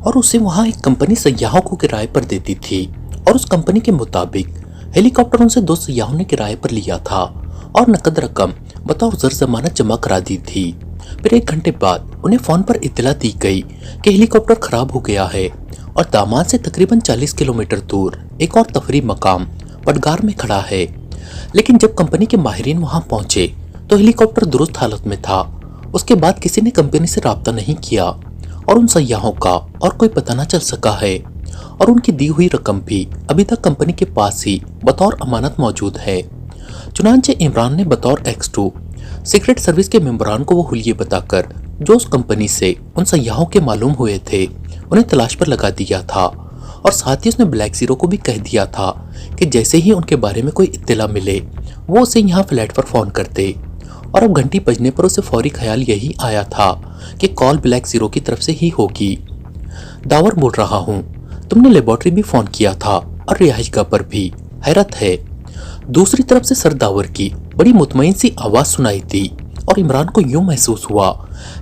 और उसे वहाँ एक कंपनी सयाहों को किराए पर देती थी और उस कंपनी के मुताबिक हेलीकॉप्टर उनसे 2 सयाहों ने किराए पर लिया था और नकद रकम बतौर ज़र जमानत जमा करा दी थी। फिर 1 घंटे बाद उन्हें फोन पर इत्तला दी गई कि हेलीकॉप्टर खराब हो गया है और दामाद से तकरीबन 40 किलोमीटर दूर एक और तफरी मकाम पटगार में खड़ा है। लेकिन जब कंपनी के माहिरीन वहां पहुंचे तो हेलीकॉप्टर दुरुस्त हालत में था। उसके बाद किसी ने कंपनी से राब्ता नहीं किया और उन सयाहों का और कोई पता न चल सका है और उनकी दी हुई रकम भी अभी तक कंपनी के पास ही बतौर अमानत मौजूद है। चुनांचे इमरान ने बतौर X2 सीक्रेट सर्विस के मेंबरान को वो हुलिये बताकर जो उस कंपनी से उन सयाहों के मालूम हुए थे उन्हें तलाश पर लगा दिया था और साथ ही उसने ब्लैक ज़ीरो को भी कह दिया था कि जैसे ही उनके बारे में कोई इत्तला मिले वो उसे यहाँ फ्लैट पर फ़ोन करते। और अब घंटी बजने पर उसे फौरी ख्याल यही आया था कि कॉल ब्लैक ज़ीरो की तरफ से ही होगी। दावर बोल रहा हूँ, तुमने लेबोरेटरी भी फ़ोन किया था और रिहाइशगाह पर भी। हैरत है। दूसरी तरफ से सर दावर की बड़ी मुतमईन सी आवाज़ सुनाई दी और इमरान को यूं महसूस हुआ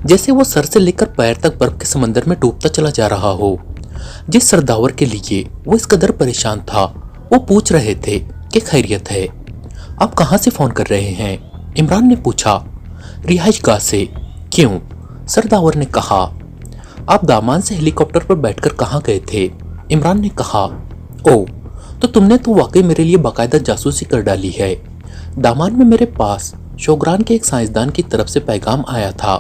जैसे वो सर से लेकर पैर तक बर्फ के समंदर में डूबता चला जा रहा हो। जिस सरदावर के लिए वो इस कदर परेशान था वो पूछ रहे थे कि खैरियत है। आप कहाँ से फ़ोन कर रहे हैं? इमरान ने पूछा। रिहाइशगाह से। क्यों? सरदावर ने कहा। आप दामान से हेलीकॉप्टर पर बैठकर कहाँ गए थे? इमरान ने कहा। ओ, तो तुमने तो वाकई मेरे लिए बाकायदा जासूसी कर डाली है। दामान में मेरे पास शोगरान के एक साइंसदान की तरफ से पैगाम आया था।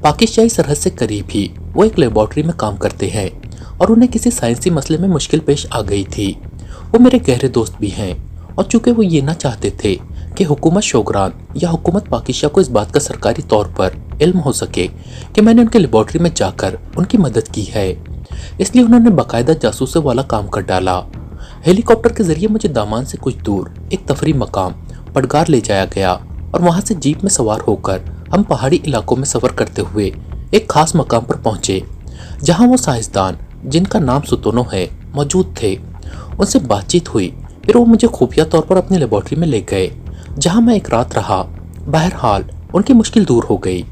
पाकिस्तानी सरहद से करीब ही वो एक लेबोरेटरी में काम करते हैं और उन्हें किसी साइंसी मसले में मुश्किल पेश आ गई थी। वो मेरे गहरे दोस्त भी हैं और चूंकि वो ये ना चाहते थे कि हुकूमत शोगरान या हुकूमत पाकिस्तान को इस बात का सरकारी तौर पर इल्म हो सके कि मैंने उनके लेबोरेटरी में जाकर उनकी मदद की है, इसलिए उन्होंने बाकायदा जासूसों वाला काम कर डाला। हेलीकॉप्टर के जरिए मुझे दामान से कुछ दूर एक तफरी मकाम पटगार ले जाया गया और वहां से जीप में सवार होकर हम पहाड़ी इलाकों में सफर करते हुए एक खास मकाम पर पहुंचे जहां वो साइंसदान जिनका नाम सुतोनो है मौजूद थे। उनसे बातचीत हुई। फिर वो मुझे खुफिया तौर पर अपनी लेबोरेटरी में ले गए जहां मैं एक रात रहा। बहरहाल उनकी मुश्किल दूर हो गई।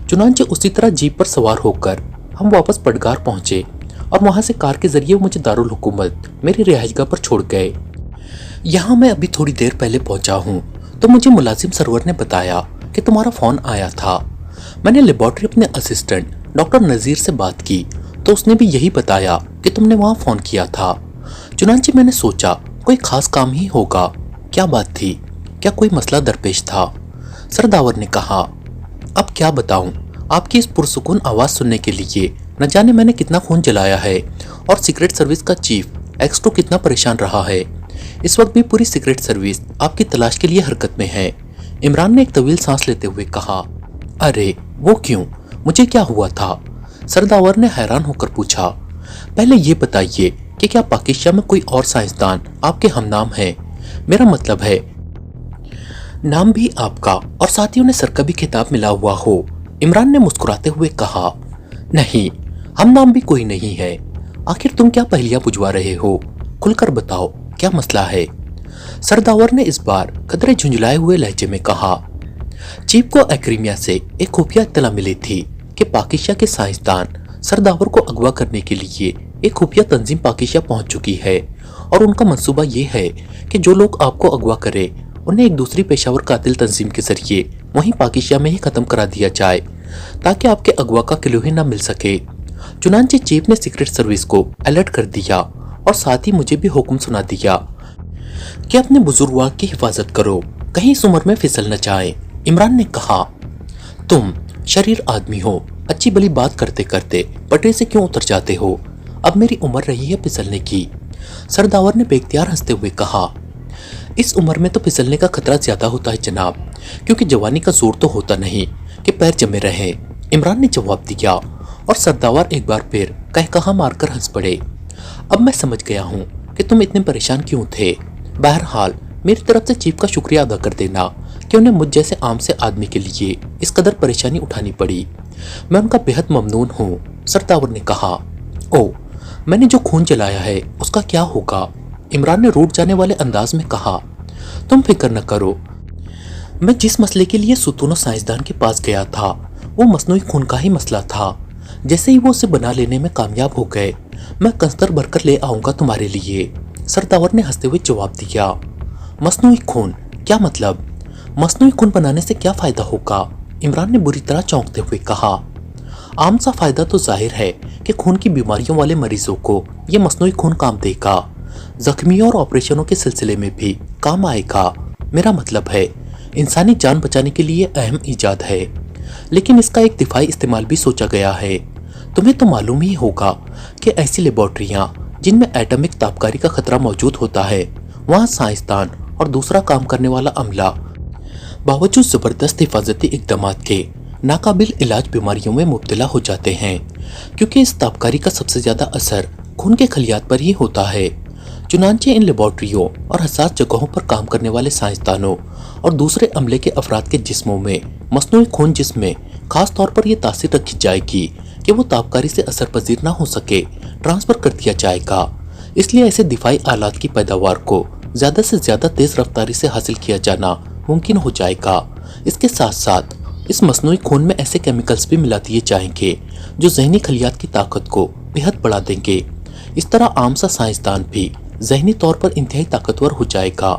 चुनांचे उसी तरह जीप पर सवार होकर हम वापस पटगार पहुंचे और वहां से कार के जरिए मुझे दारुल हुकूमत मेरी रिहाइशगाह पर छोड़ गए। यहाँ मैं अभी थोड़ी देर पहले पहुंचा हूँ तो मुझे मुलाजिम सरवर ने बताया कि तुम्हारा फ़ोन आया था। मैंने लेबोरेटरी अपने असिस्टेंट डॉक्टर नज़ीर से बात की तो उसने भी यही बताया कि तुमने वहाँ फ़ोन किया था। चुनांचे मैंने सोचा कोई खास काम ही होगा। क्या बात थी? क्या कोई मसला दरपेश था? सरदावर ने कहा। अब क्या बताऊं, आपकी इस पुरसुकून आवाज़ सुनने के लिए न जाने मैंने कितना खून जलाया है और सीक्रेट सर्विस का चीफ X2 कितना परेशान रहा है। इस वक्त भी पूरी सीक्रेट सर्विस आपकी तलाश के लिए हरकत में है। इमरान ने एक तवील सांस लेते हुए कहा। अरे वो क्यों? मुझे क्या हुआ था? सरदावर ने हैरान होकर पूछा। पहले ये बताइए कि क्या पाकिस्तान में कोई और साइंसदान आपके हमनाम है? मेरा मतलब है नाम भी आपका और साथियों ने सर का भी खिताब मिला हुआ हो। इमरान ने मुस्कुराते हुए कहा। नहीं, हम नाम भी कोई नहीं है। आखिर तुम क्या पहेलियां बुझवा रहे हो? खुलकर बताओ, क्या मसला है? सरदावर ने इस बार कदरे झुंझलाए हुए लहजे में कहा। चीफ को एक्रीमिया से एक खुफिया इत्तला मिली थी कि पाकिस्तान के साइंसदान सरदावर को अगवा करने के लिए एक खुफिया तंजीम पाकिस्तान पहुंच चुकी है और उनका मंसूबा ये है कि जो लोग आपको अगवा करे उन्हें एक दूसरी पेशावर कातिल तंजीम के जरिए वहीं पाकिस्तान में ही खत्म करा दिया जाए ताकि आपके अगवा का किलो ही न मिल सके। चुनांचे चीफ ने सीक्रेट सर्विस को अलर्ट कर दिया और साथ ही मुझे भी हुक्म सुना दिया कि अपने बुजुर्गवार की हिफाजत करो, कहीं इस उम्र में फिसल न जाए। इमरान ने कहा। तुम शरीर आदमी हो, अच्छी भली बात करते करते पटरी से क्यों उतर जाते हो? अब मेरी उम्र रही है फिसलने की। सरदावर ने बेख्तियार हंसते हुए कहा। इस उम्र में तो फिसलने का खतरा ज्यादा होता है जनाब, क्योंकि जवानी का जोर तो होता नहीं कि पैर जमे रहे। इमरान ने जवाब दिया और सरदावर एक बार फिर कहकहा मारकर हंस पड़े। अब मैं समझ गया हूँ कि तुम इतने परेशान क्यों थे। बहरहाल मेरी तरफ से चीफ का शुक्रिया अदा कर देना कि उन्हें मुझ जैसे आम से आदमी के लिए इस कदर परेशानी उठानी पड़ी। मैं उनका बेहद ममनून हूँ। सरदावर ने कहा। ओ, मैंने जो खून जलाया है उसका क्या होगा? इमरान ने रूठ जाने वाले अंदाज में कहा। तुम फिक्र न करो, मैं जिस मसले के लिए सुतूनो साइंसदान के पास गया था वो मसनूई खून का ही मसला था। जैसे ही वो उसे बना लेने में कामयाब हो गए, मैं कंस्तर भरकर ले आऊंगा तुम्हारे लिए, सरदावर ने हंसते हुए जवाब दिया। मसनूई खून? क्या मतलब? मसनूई खून बनाने से क्या फायदा होगा? इमरान ने बुरी तरह चौंकते हुए कहा। आम सा फायदा तो जाहिर है कि खून की बीमारियों वाले मरीजों को ये मसनूई खून काम देगा, जख्मियों और ऑपरेशनों के सिलसिले में भी काम आएगा। मेरा मतलब है इंसानी जान बचाने के लिए अहम इजाद है, लेकिन इसका एक दिफाई इस्तेमाल भी सोचा गया है। तुम्हें तो मालूम ही होगा कि ऐसी लेबॉर्ट्रियां जिनमें एटॉमिक तापकारी का खतरा मौजूद होता है, वहाँ साइंसदान और दूसरा काम करने वाला अमला बावजूद जबरदस्त हिफाजती इकदामात के नाकाबिल इलाज बीमारियों में मुब्तला हो जाते हैं, क्योंकि इस तापकारी का सबसे ज्यादा असर खून के खलियात पर ही होता है। चुनांचे इन लेबॉर्ट्रियों और हसास जगहों पर काम करने वाले साइंसदानों और दूसरे अमले के अफराद के जिस्मों में मसनूई खून जिसमें खास तौर पर यह तासीर रखी जाएगी कि वो तापकारी से असर पजीर ना हो सके, ट्रांसफर कर दिया जाएगा। इसलिए ऐसे दिफाई आलात की पैदावार को ज्यादा से ज्यादा तेज रफ्तारी से हासिल किया जाना मुमकिन हो जाएगा। इसके साथ साथ इस मसनूई खून में ऐसे केमिकल्स भी मिला दिए जाएंगे जो ज़हनी खलियात की ताकत को बेहद बढ़ा देंगे। इस तरह आम सा साइंसदान भी ज़हनी तौर पर इंतहाई ताकतवर हो जाएगा।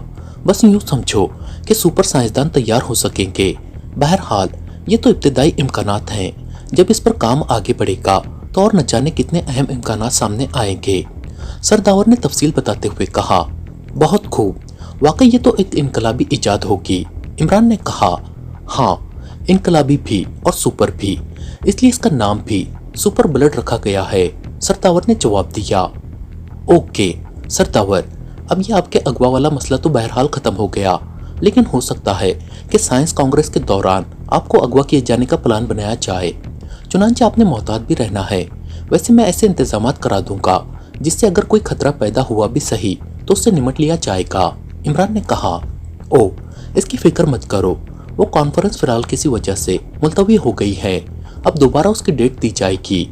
बस यूँ समझो कि सुपर साइंसदान तैयार हो सकेंगे। बहरहाल ये तो इब्तदाई इम्कानात हैं, जब इस पर काम आगे बढ़ेगा तो और न जाने कितने अहम इम्कानात सामने आएंगे, सरदावर ने तफसील बताते हुए कहा। बहुत खूब, वाकई ये तो एक इनकलाबी इजाद होगी, इमरान ने कहा। हाँ, इनकलाबी भी और सुपर भी, इसलिए इसका नाम भी सुपर ब्लड रखा गया है, सरदावर ने जवाब दिया। ओके सरदावर, अब ये आपके अगवा वाला मसला तो बहरहाल खत्म हो गया, लेकिन हो सकता है कि साइंस कांग्रेस के दौरान आपको अगवा किए जाने का प्लान बनाया जाए। चुनांचे आपने मोहतात भी रहना है। वैसे मैं ऐसे इंतजामात करा दूंगा जिससे अगर कोई खतरा पैदा हुआ भी सही तो उससे निमट लिया जाएगा, इमरान ने कहा। ओ, इसकी फिक्र मत करो, वो कॉन्फ्रेंस फिलहाल किसी वजह से मुलतवी हो गई है, अब दोबारा उसकी डेट दी जाएगी।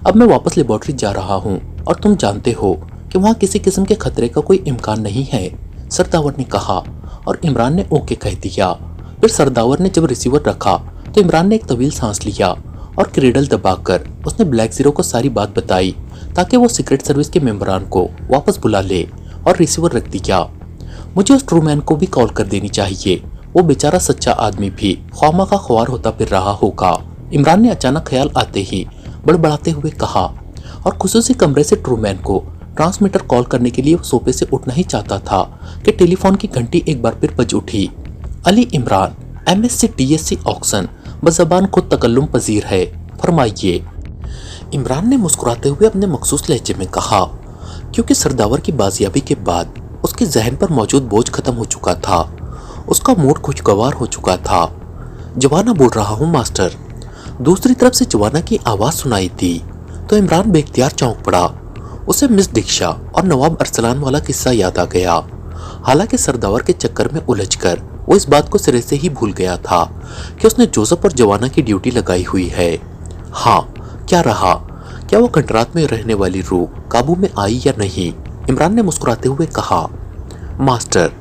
अब मैं वापस लेबॉर्ट्री जा रहा हूँ और तुम जानते हो कि वहाँ किसी किस्म के खतरे का कोई इम्कान नहीं है, सरदावर ने कहा और इमरान ने ओके कह दिया। फिर सरदावर ने जब रिसीवर रखा तो इमरान ने एक तवील सांस लिया और क्रेडल दबाकर उसने ब्लैक जीरो को सारी बात बताई ताकि वो सीक्रेट सर्विस के मेंबरान को वापस बुला ले, और रिसीवर रख दिया। मुझे उस ट्रूमैन को भी कॉल कर देनी चाहिए, वो बेचारा सच्चा आदमी भी ख्वामा का ख्वार होता फिर रहा होगा, इमरान ने अचानक ख्याल आते ही बड़बड़ाते हुए कहा, और खुसूसी कमरे से ट्रूमैन को ट्रांसमीटर कॉल करने के लिए वो सोफे से उठना ही चाहता था कि टेलीफोन की घंटी एक बार फिर बज उठी। Ali Imran, MSc DSc Oxon, बज़बान खुद तकल्लुम पजीर है, फरमाइए, इमरान ने मुस्कुराते हुए अपने मखसूस लहजे में कहा, क्योंकि सरदावर की बाजियाबी के बाद उसके जहन पर मौजूद बोझ खत्म हो चुका था, उसका मूड खुशगवार हो चुका था। जवाना बोल रहा हूँ मास्टर। दूसरी तरफ से जवाना की आवाज़ सुनाई दी तो इमरान बेख्तियार चौंक पड़ा। उसे मिस दीक्षा और नवाब अरसलान वाला किस्सा याद आ गया। हालांकि सरदावर के चक्कर में उलझकर वो इस बात को सिरे से ही भूल गया था कि उसने जोसेफ और जवाना की ड्यूटी लगाई हुई है। हाँ, क्या रहा, क्या वो कंट्रात में रहने वाली रूह काबू में आई या नहीं, इमरान ने मुस्कुराते हुए कहा। मास्टर,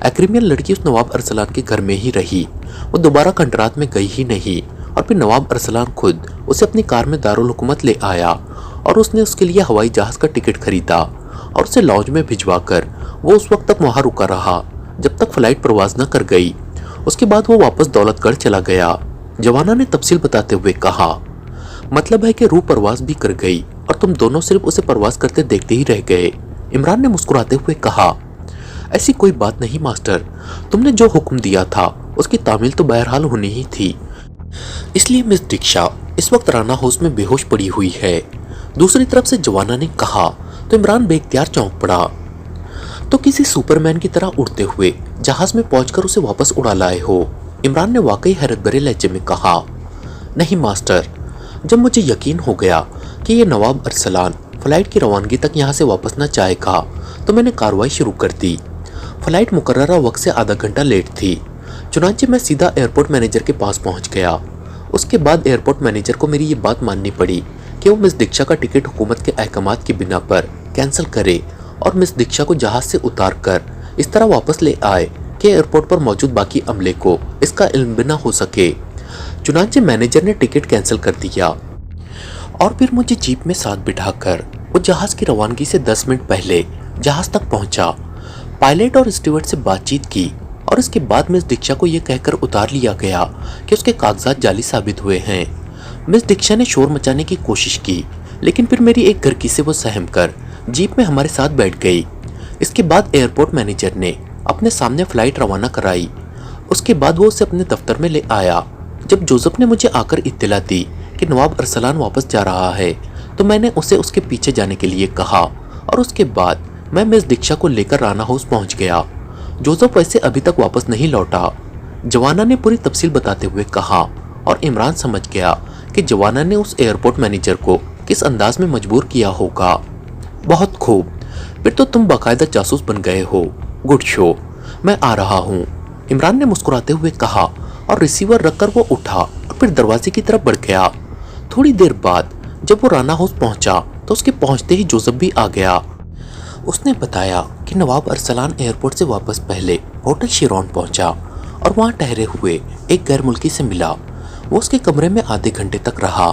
एग्रीमियल लड़की उस नवाब अरसलान के घर में ही रही, वो दोबारा कंट्रात में गई ही नहीं, और फिर नवाब अरसलान खुद उसे अपनी कार में दारुल हुकूमत ले आया और उसने उसके लिए हवाई जहाज का टिकट खरीदा और उसे लॉन्ज में भिजवाकर वो उस वक्त तक वहां रुका रहा जब तक फ्लाइट परवाज न कर गई। उसके बाद वो वापस दौलतगढ़ चला गया, जवाना ने तफसील बताते हुए कहा। मतलब है कि रूह परवाज भी कर गई और तुम दोनों सिर्फ उसे परवाज करते देखते ही रह गए, इमरान ने मुस्कुराते हुए कहा। ऐसी कोई बात नहीं मास्टर, तुमने जो हुक्म दिया था उसकी तामील तो बहरहाल होनी ही थी, इसलिए मिस दीक्षा इस वक्त राना हाउस में बेहोश पड़ी हुई है। दूसरी तरफ से जवाना ने कहा तो इमरान बेख्तियार चौंक पड़ा। तो किसी सुपरमैन की तरह उड़ते हुए जहाज में पहुंचकर उसे वापस उड़ा लाए हो, इमरान ने वाकई हैरत भरे लहजे में कहा। नहीं मास्टर, जब मुझे यकीन हो गया कि ये नवाब अरसलान फ्लाइट की रवानगी तक यहाँ से वापस न जाएगा तो मैंने कार्रवाई शुरू कर दी। फ्लाइट मुकर्ररा वक्त से आधा घंटा लेट थी, चुनांचे मैं सीधा एयरपोर्ट मैनेजर के पास पहुँच गया। उसके बाद एयरपोर्ट मैनेजर को मेरी ये बात माननी पड़ी कि वो मिस दीक्षा का टिकट हुकूमत के अहकामात की बिना पर कैंसिल करे और मिस दीक्षा को जहाज से उतार कर इस तरह वापस ले आए कि एयरपोर्ट पर मौजूद बाकी अमले को इसका इल्म भी ना हो सके। चुनांचे मैनेजर ने टिकट कैंसिल कर दिया और फिर मुझे जीप में साथ बिठाकर वो जहाज की रवानगी से 10 मिनट पहले जहाज तक पहुंचा। पायलट और स्टीवर्ड से बातचीत की और इसके बाद मिस दीक्षा को यह कहकर उतार लिया गया कि उसके कागजात जाली साबित हुए हैं। मिस दीक्षा ने शोर मचाने की कोशिश की, लेकिन फिर मेरी एक घरकी से वो सहम कर जीप में हमारे साथ बैठ गई। इसके बाद एयरपोर्ट मैनेजर ने अपने सामने फ्लाइट रवाना कराई। उसके बाद वो उसे अपने दफ्तर में ले आया। जब जोसेफ ने मुझे आकर इत्तला दी कि नवाब अरसलान वापस जा रहा है, तो मैंने उसे उसके पीछे जाने के लिए कहा और उसके बाद मैं मिस दीक्षा को लेकर राना हाउस पहुंच गया। जोसेफ वैसे अभी तक वापस नहीं लौटा, जवाना ने पूरी तफसील बताते हुए कहा, और इमरान समझ गया कि जवाना ने उस एयरपोर्ट मैनेजर को किस अंदाज में मजबूर किया होगा। बहुत खूब, फिर तो तुम बाकायदा जासूस बन गए हो। गुड शो, मैं आ रहा हूँ, इमरान ने मुस्कुराते हुए कहा और रिसीवर रखकर वो उठा और फिर दरवाजे की तरफ बढ़ गया। थोड़ी देर बाद जब वो राना हाउस पहुंचा तो उसके पहुंचते ही जोसेफ भी आ गया। उसने बताया कि नवाब अरसलान एयरपोर्ट से वापस पहले होटल शिरौन पहुंचा और वहां ठहरे हुए एक गैर मुल्की से मिला। वो उसके कमरे में आधे घंटे तक रहा।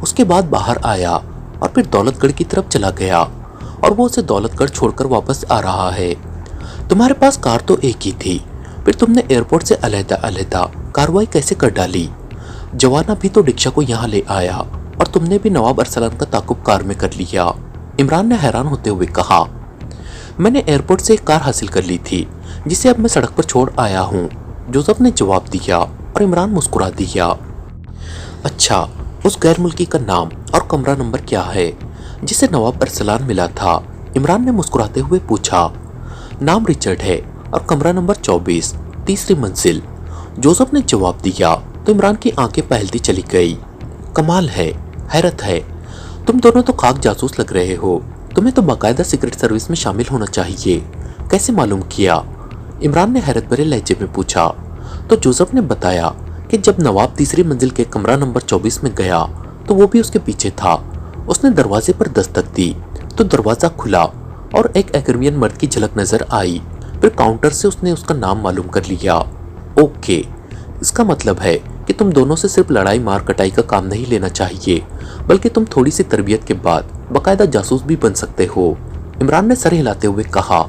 उसके बाद बाहर आया और फिर दौलतगढ़ की तरफ चला गया और वो उसे दौलतगढ़ छोड़कर वापस आ रहा है। तुम्हारे पास कार तो एक ही थी, फिर तुमने एयरपोर्ट से अलहदा कार्रवाई कैसे कर डाली? जवाना भी तो दीक्षा को यहाँ ले आया और तुमने भी नवाब अरसलान का ताकुब कार में कर लिया, इमरान ने हैरान होते हुए कहा। मैंने एयरपोर्ट से एक कार हासिल कर ली थी जिसे अब मैं सड़क पर छोड़ आया हूँ, जोसेफ ने जवाब दिया और इमरान मुस्कुरा दिया। अच्छा, उस गैर मुल्की का नाम और कमरा नंबर क्या है जिसे नवाब अरसलान मिला था? इमरान ने मुस्कुराते हुए पूछा। नाम रिचर्ड है और कमरा नंबर 24, तीसरी मंजिल, जोसेफ ने जवाब दिया तो इमरान की आंखें पहलती चली गई। कमाल है, हैरत है, तुम दोनों तो खाक जासूस लग रहे हो। तुम्हें तो बाकायदा सीक्रेट सर्विस में शामिल होना चाहिए, कैसे मालूम किया? इमरान ने हैरत भरे लहजे में पूछा। तो जोसेफ ने बताया कि जब नवाब तीसरी मंजिल के कमरा नंबर 24 में गया तो वो भी उसके पीछे था। उसने दरवाजे पर दस्तक दी तो दरवाजा खुला और एक एग्रीमियन मर्द की झलक नजर आई। फिर काउंटर से उसने उसका नाम मालूम कर लिया। ओके, इसका मतलब है कि तुम दोनों से सिर्फ लड़ाई मार कटाई का काम नहीं लेना चाहिए, बल्कि तुम थोड़ी सी तरबियत के बाद बाकायदा जासूस भी बन सकते हो, इमरान ने सर हिलाते हुए कहा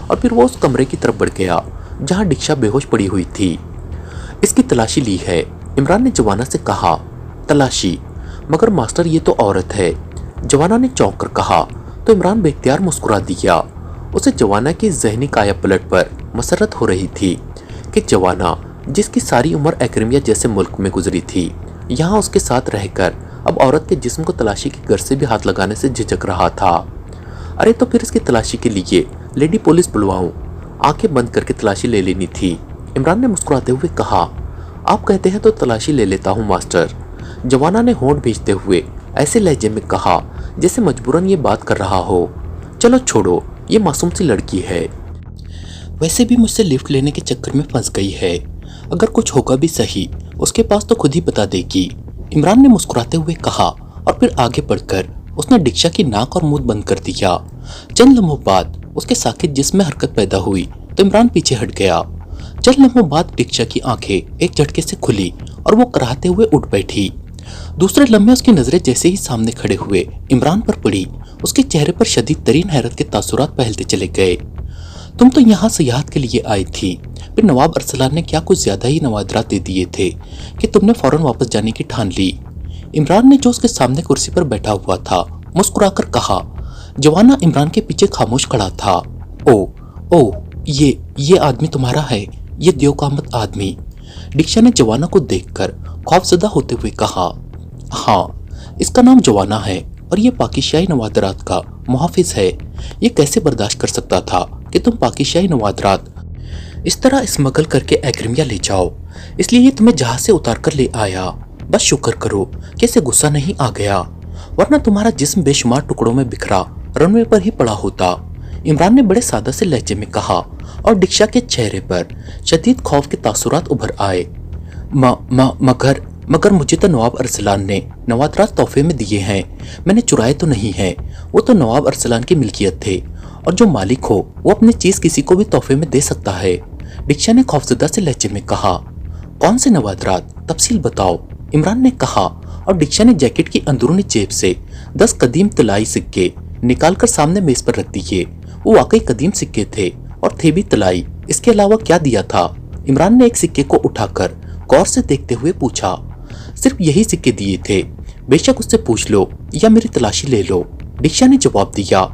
और फिर वो उस कमरे की तरफ बढ़ गया जहां दीक्षा बेहोश पड़ी हुई थी। इसकी तलाशी ली है, इमरान ने जवाना से कहा। तलाशी? मगर मास्टर ये तो औरत है, जवाना ने चौंक कर कहा। तो इमरान बेख्तियार मुस्कुरा दिया। उसे जवाना की जहनी काया पलट पर मसरत हो रही थी कि जवाना, जिसकी सारी उम्र एक्रीमिया जैसे मुल्क में गुजरी थी, यहाँ उसके साथ रहकर अब औरत के जिस्म को तलाशी की गर्ज से भी हाथ लगाने से झिझक रहा था। अरे तो फिर इसकी तलाशी के लिए लेडी पुलिस बुलवाऊं? आंखें बंद करके तलाशी ले लेनी थी, इमरान ने मुस्कुराते हुए कहा। आप कहते हैं तो तलाशी ले लेता हूँ मास्टर, जवाना ने होंठ भींचते हुए ऐसे लहजे में कहा जैसे मजबूरन ये बात कर रहा हो। चलो छोड़ो, ये मासूम सी लड़की है, वैसे भी मुझसे लिफ्ट लेने के चक्कर में फंस गई है। अगर कुछ होगा भी सही, उसके पास तो खुद ही बता देगी, इमरान ने मुस्कुराते हुए कहा और फिर आगे बढ़कर उसने दीक्षा की नाक और मुंह बंद कर दिया। चंद लम्हों बाद उसके साकित जिस्म में हरकत पैदा हुई तो इमरान पीछे हट गया। चंद लम्हों बाद दीक्षा की आंखें एक झटके से खुली और वो कराहते हुए उठ बैठी। दूसरे लम्हे उसकी नजरें जैसे ही सामने खड़े हुए इमरान पर पड़ी, उसके चेहरे पर शदीद तरीन हैरत के तासुरात पहलते चले गए। तुम तो यहाँ सियाहत के लिए आई थी, फिर नवाब अरसलान ने क्या कुछ ज्यादा ही नवादरात दे दिए थे कि तुमने फौरन वापस जाने की ठान ली, इमरान ने जो उसके सामने कुर्सी पर बैठा हुआ था मुस्कुराकर कहा। जवाना इमरान के पीछे खामोश खड़ा था। ओ, ये आदमी तुम्हारा है, ये देवकामत आदमी, दीक्षा ने जवाना को देखकर खौफजदा होते हुए कहा। हाँ, इसका नाम जवाना है और ये पाकिस्तानी नवादरात का मुहाफिज है। ये कैसे बर्दाश्त कर सकता था कि तुम पाकिस्तानी नवादरात इस तरह स्मगल करके एग्रीमिया ले जाओ, इसलिए ये तुम्हें जहाज से उतार कर ले आया। बस शुक्र करो कि इसे गुस्सा नहीं आ गया, वरना तुम्हारा जिस्म बेशुमार टुकड़ों में बिखरा रनवे पर ही पड़ा होता, इमरान ने बड़े सादा से लहजे में कहा और दीक्षा के चेहरे पर शदीद खौफ के तासुरात उभर आए। मगर मुझे तो नवाब अरसलान ने नवादरात तोहफे में दिए हैं, मैंने चुराए तो नहीं है, वो तो नवाब अरसलान की मिल्कियत थे और जो मालिक हो वो अपनी चीज किसी को भी तोहफे में दे सकता है, दीक्षा ने खौफजदा से लहजे में कहा। कौन से नवादरात, तफसील बताओ, इमरान ने कहा और डिक्षा ने जैकेट की अंदरूनी जेब से 10 कदीम तलाई सिक्के निकालकर सामने मेज पर रख दिए। वो वाकई कदीम सिक्के थे और थे भी तलाई। इसके अलावा क्या दिया था? इमरान ने एक सिक्के को उठाकर गौर से देखते हुए पूछा। सिर्फ यही सिक्के दिए थे, बेशक उससे पूछ लो या मेरी तलाशी ले लो, डिक्षा ने जवाब दिया।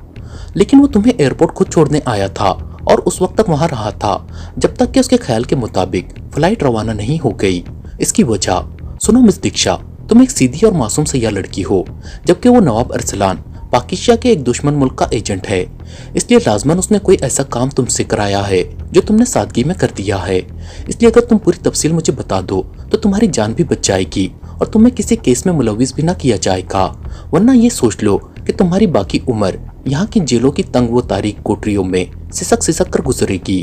लेकिन वो तुम्हें एयरपोर्ट खुद छोड़ने आया था और उस वक्त तक वहां रहा था जब तक कि उसके ख्याल के मुताबिक फ्लाइट रवाना नहीं हो गई। इसकी वजह सुनो मिस दीक्षा, तुम एक सीधी और मासूम सयाह लड़की हो, जबकि वो नवाब अरसलान पाकिस्तान के एक दुश्मन मुल्क का एजेंट है। इसलिए लाजमन उसने कोई ऐसा काम तुमसे कराया है जो तुमने सादगी में कर दिया है। इसलिए अगर तुम पूरी तफसील मुझे बता दो तो तुम्हारी जान भी बच जाएगी और तुम्हें किसी केस में मुलविस भी ना किया जाएगा। वरना ये सोच लो कि तुम्हारी बाकी उम्र यहाँ की जेलों की तंग व तारीक कोठरियों में सिसक सिसक कर गुजरेगी।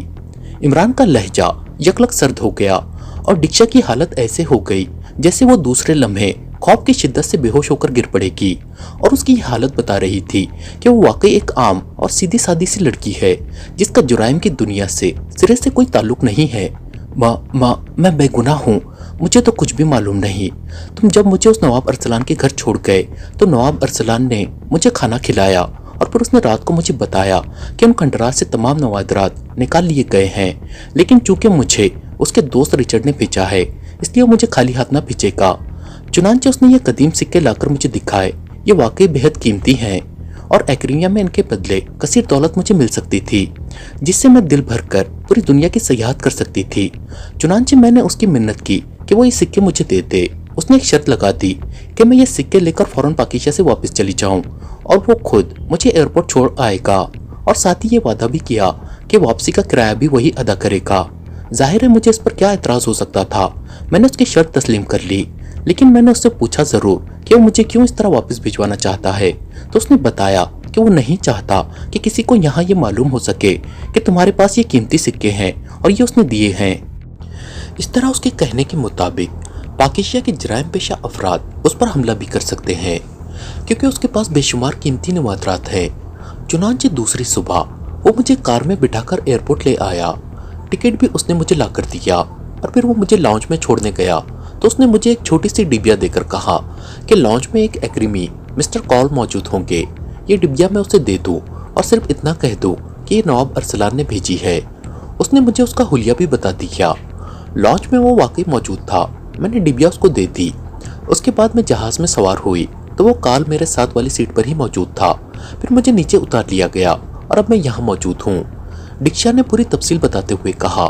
इमरान का लहजा यकलक सर्द हो गया और डिक्षा की हालत ऐसे हो गई जैसे वो दूसरे लम्हे खौफ की शिद्दत से बेहोश होकर गिर पड़ेगी। और उसकी हालत बता रही थी कि वो वाकई एक आम और सीधी सादी सी लड़की है जिसका जुराइम की दुनिया से सिरे से कोई ताल्लुक नहीं है। माँ, मैं बेगुनाह हूँ, मुझे तो कुछ भी मालूम नहीं। तुम जब मुझे उस नवाब अरसलान के घर छोड़ गए तो नवाब अरसलान ने मुझे खाना खिलाया और फिर उसने रात को मुझे बताया कि उन खंडरात से तमाम नवादरात निकाल लिए गए हैं। लेकिन चूंकि मुझे उसके दोस्त रिचर्ड ने भेजा है इसलिए वो मुझे खाली हाथ ना भेजेगा। चुनांचे उसने ये कदीम सिक्के लाकर मुझे दिखाए। ये वाकई बेहद कीमती हैं और एक्रिमिया में इनके बदले कसीर दौलत मुझे मिल सकती थी जिससे मैं दिल भर कर पूरी दुनिया की सयाहत कर सकती थी। चुनांचे मैंने उसकी मिन्नत की कि वो ये सिक्के मुझे दे दे। उसने एक शर्त लगा दी कि मैं ये सिक्के लेकर फौरन पाकिस्तान से वापस चली जाऊं और वो खुद मुझे एयरपोर्ट छोड़ आएगा और साथ ही ये वादा भी किया कि वापसी का किराया भी वही अदा करेगा। जाहिर है मुझे इस पर क्या एतराज हो सकता था। मैंने उसकी शर्त तस्लीम कर ली, लेकिन मैंने उससे पूछा जरूर कि वो मुझे क्यों इस तरह वापस भिजवाना चाहता है। तो उसने बताया कि वो नहीं चाहता कि किसी को यहाँ ये मालूम हो सके कि तुम्हारे पास ये कीमती सिक्के हैं और ये उसने दिए हैं। इस तरह उसके कहने के मुताबिक पाकिस्तान के जराइम पेशा अफराद उस पर हमला भी कर सकते हैं क्योंकि उसके पास बेशुमार कीमती नवादरात हैं। चुनांचे दूसरी सुबह वो मुझे कार में बिठाकर एयरपोर्ट ले आया। टिकट भी उसने मुझे लाकर दिया और फिर वो मुझे लॉन्च में छोड़ने गया तो उसने मुझे एक छोटी सी डिबिया देकर कहा कि लॉन्च में एक एग्रीमी मिस्टर कॉल मौजूद होंगे। ये डिबिया मैं उसे दे दूं और सिर्फ इतना कह दूं कि ये नवाब अरसलान ने भेजी है। उसने मुझे उसका हुलिया भी बता दिया। लॉन्च में वो वाकई मौजूद था। मैंने डिबिया उसको दे दी। उसके बाद मैं जहाज में सवार हुई तो वो कॉल मेरे साथ वाली सीट पर ही मौजूद था। फिर मुझे नीचे उतार लिया गया और अब मैं यहाँ मौजूद हूँ। डिक्षा ने पूरी तफसील बताते हुए कहा।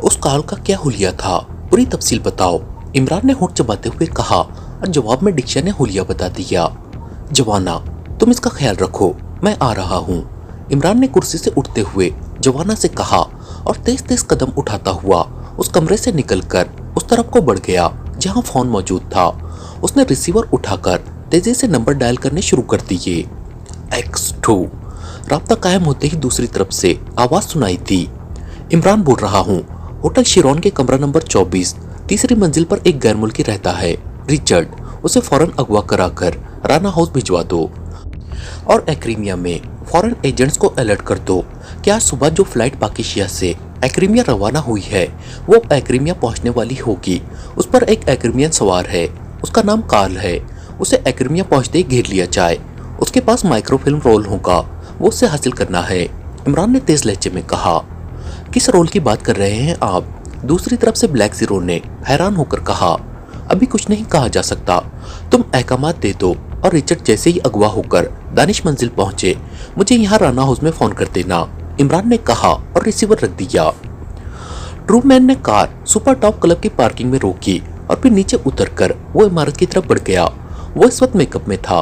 उस कॉल का क्या हुलिया था, पूरी तफसील बताओ, इमरान ने होंठ चबाते हुए कहा और जवाब में डिक्षा ने हुलिया बता दिया। जवाना, तुम इसका ख्याल रखो, मैं आ रहा हूँ। इमरान ने कुर्सी से उठते हुए जवाना से कहा और तेज तेज कदम उठाता हुआ उस कमरे से निकलकर उस तरफ को बढ़ गया जहाँ फोन मौजूद था। उसने रिसीवर उठाकर तेजी से नंबर डायल करने शुरू कर दिए। X2। राब्ता कायम होते ही दूसरी तरफ से आवाज सुनाई थी। इमरान बोल रहा हूँ, होटल शिरोन के कमरा नंबर 24 तीसरी मंजिल पर एक गैर मुल्की रहता है, रिचर्ड। उसे फौरन अगवा कराकर राना हाउस भिजवा दो और एक्रीमिया में फॉरेन एजेंट्स को अलर्ट कर दो कि आज सुबह जो फ्लाइट पाकिस्तान से एक्रीमिया रवाना हुई है वो एक्रीमिया पहुंचने वाली होगी। उस पर एक एक्रीमियन सवार है, उसका नाम कार्ल है। उसे एक्रीमिया पहुंचते ही घेर लिया जाए। उसके पास माइक्रोफिल्म रोल होगा, वो उससे हासिल करना है। इमरान ने तेज लहजे में कहा। किस रोल की बात कर रहे हैं आप? दूसरी तरफ से ब्लैक जीरो ने हैरान होकर कहा। अभी कुछ नहीं कहा जा सकता, तुम अहकामात दे दो और रिचर्ड जैसे ही अगवा होकर दानिश मंजिल पहुंचे मुझे यहाँ राना हाउस में फोन कर देना, इमरान ने कहा और रिसीवर रख दिया। ट्रूमैन ने कार सुपर टॉप क्लब की पार्किंग में रोकी और फिर नीचे उतरकर वो इमारत की तरफ बढ़ गया। वो इस वक्त मेकअप में था।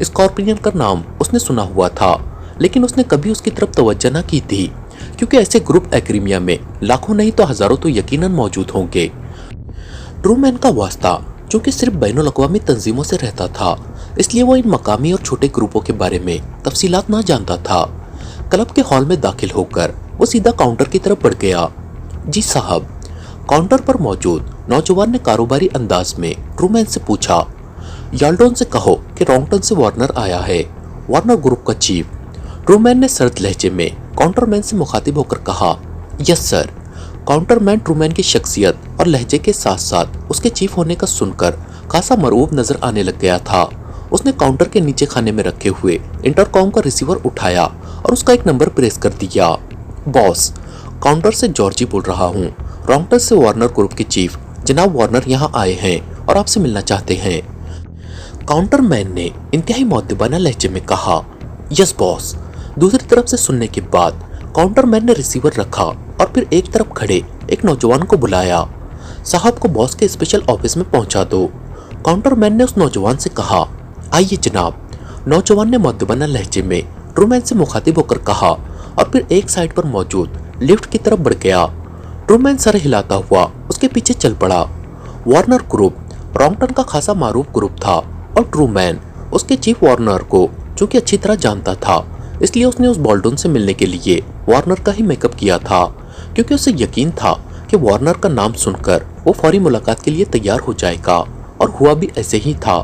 स्कॉर्पियन का नाम उसने सुना हुआ था, लेकिन उसने कभी उसकी तरफ तवज्जो न की थी क्योंकि ऐसे ग्रुप एक्रीमिया में लाखों नहीं तो हजारों तो यकीनन मौजूद होंगे। ट्रूमैन का वास्ता जो कि सिर्फ बैनुल अक़वामी तंजीमों से रहता था, इसलिए वो इन मकामी और छोटे ग्रुपों के बारे में तफसीलात ना जानता था। क्लब के हॉल में दाखिल होकर वो सीधा काउंटर की तरफ बढ़ गया। जी साहब। काउंटर पर मौजूद नौजवान ने कारोबारी अंदाज में ट्रूमैन से पूछा। याल्डोन से कहो कि रॉन्गटन से वार्नर आया है, वार्नर ग्रुप का चीफ। ट्रूमैन ने सर्द लहजे में काउंटरमैन से मुखातिब होकर कहा। Yes sir. काउंटरमैन ट्रूमैन की शख्सियत और लहजे के साथ साथ उसके चीफ होने का सुनकर खासा मरऊब नजर आने लग गया था। उसने काउंटर के नीचे खाने में रखे हुए इंटरकॉम का रिसीवर उठाया और उसका एक नंबर प्रेस कर दिया। बॉस, काउंटर से जॉर्जी बोल रहा हूँ। रॉन्गटन से वार्नर ग्रुप के चीफ जनाब वार्नर यहाँ आए हैं और आपसे मिलना चाहते हैं। काउंटर मैन ने इंतहाई मुअद्दबाना लहजे में कहा, यस बॉस। दूसरी तरफ से सुनने के बाद काउंटर मैन ने रिसीवर रखा और फिर एक तरफ खड़े एक नौजवान को बुलाया। साहब को बॉस के स्पेशल ऑफिस में पहुंचा दो। काउंटर मैन ने उस नौजवान से कहा, आइए जनाब। नौजवान ने मुअद्दबाना लहजे में ट्रूमैन से मुखातिब होकर कहा और फिर एक साइड पर मौजूद लिफ्ट की तरफ बढ़ गया। ट्रूमैन सर हिलाता हुआ उसके पीछे चल पड़ा। वार्नर ग्रुप रॉन्गटन का खासा मारूफ ग्रुप था और ट्रूमैन उसके चीफ वार्नर को चूंकि अच्छी तरह जानता था, इसलिए उसने उस बॉल्डून से मिलने के लिए वार्नर का ही मेकअप किया था, क्योंकि उसे यकीन था कि वार्नर का नाम सुनकर वो फौरी मुलाकात के लिए तैयार हो जाएगा। और हुआ भी ऐसे ही था।